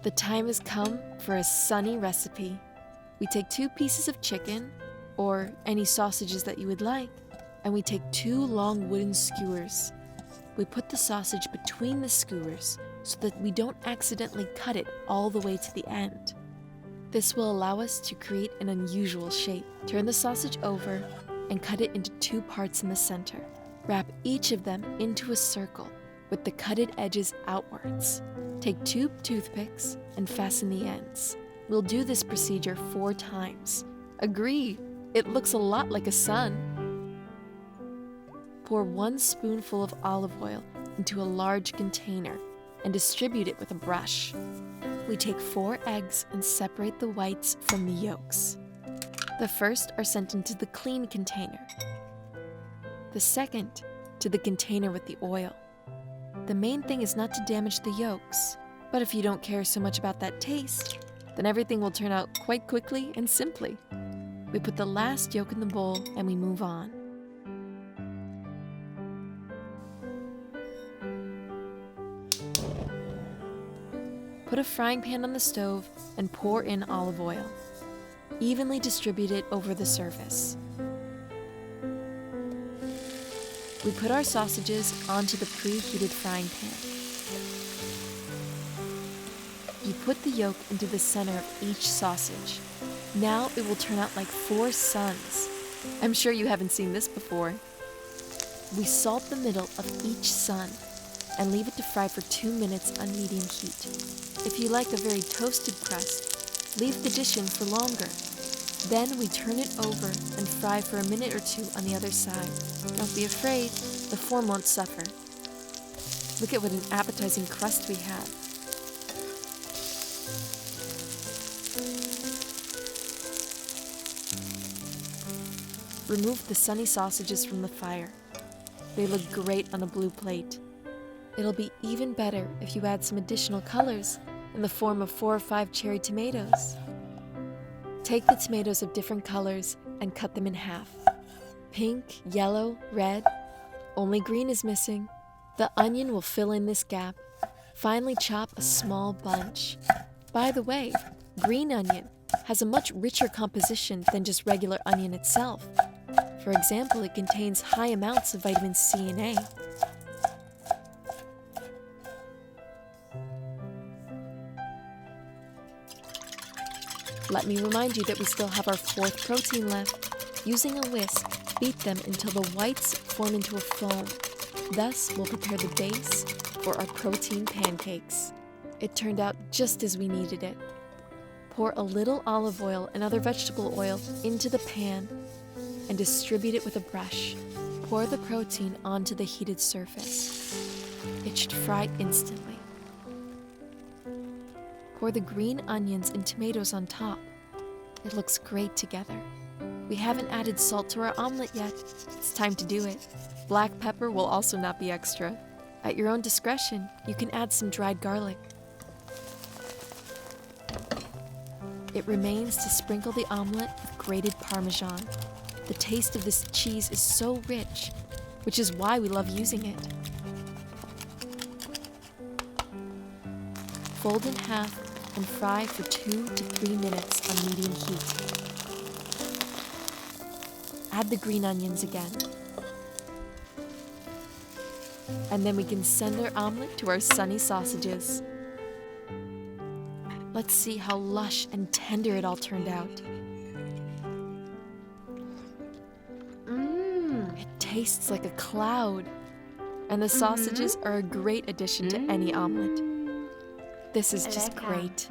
The time has come for a sunny recipe. We take 2 pieces of chicken, or any sausages that you would like, and we take 2 long wooden skewers. We put the sausage between the skewers so that we don't accidentally cut it all the way to the end. This will allow us to create an unusual shape. Turn the sausage over and cut it into 2 parts in the center. Wrap each of them into a circle with the cutted edges outwards. Take 2 toothpicks and fasten the ends. We'll do this procedure 4 times. Agree, it looks a lot like a sun. Pour 1 spoonful of olive oil into a large container and distribute it with a brush. We take 4 eggs and separate the whites from the yolks. The first are sent into the clean container. The second to the container with the oil. The main thing is not to damage the yolks, but if you don't care so much about that taste, then everything will turn out quite quickly and simply. We put the last yolk in the bowl and we move on. Put a frying pan on the stove and pour in olive oil. Evenly distribute it over the surface. We put our sausages onto the preheated frying pan. You put the yolk into the center of each sausage. Now it will turn out like 4 suns. I'm sure you haven't seen this before. We salt the middle of each sun and leave it to fry for 2 minutes on medium heat. If you like a very toasted crust, leave the dish in for longer. Then we turn it over and fry for a minute or 2 on the other side. Don't be afraid, the form won't suffer. Look at what an appetizing crust we have. Remove the sunny sausages from the fire. They look great on a blue plate. It'll be even better if you add some additional colors in the form of 4 or 5 cherry tomatoes. Take the tomatoes of different colors and cut them in half. Pink, yellow, red. Only green is missing. The onion will fill in this gap. Finally chop a small bunch. By the way, green onion has a much richer composition than just regular onion itself. For example, it contains high amounts of vitamins C and A. Let me remind you that we still have our 4th protein left. Using a whisk, beat them until the whites form into a foam. Thus, we'll prepare the base for our protein pancakes. It turned out just as we needed it. Pour a little olive oil and other vegetable oil into the pan and distribute it with a brush. Pour the protein onto the heated surface. It should fry instantly. Pour the green onions and tomatoes on top. It looks great together. We haven't added salt to our omelet yet. It's time to do it. Black pepper will also not be extra. At your own discretion, you can add some dried garlic. It remains to sprinkle the omelet with grated Parmesan. The taste of this cheese is so rich, which is why we love using it. Fold in half and fry for 2 to 3 minutes on medium heat. Add the green onions again. And then we can send our omelet to our sunny sausages. Let's see how lush and tender it all turned out. It tastes like a cloud. And the sausages are a great addition to any omelet. This is just great.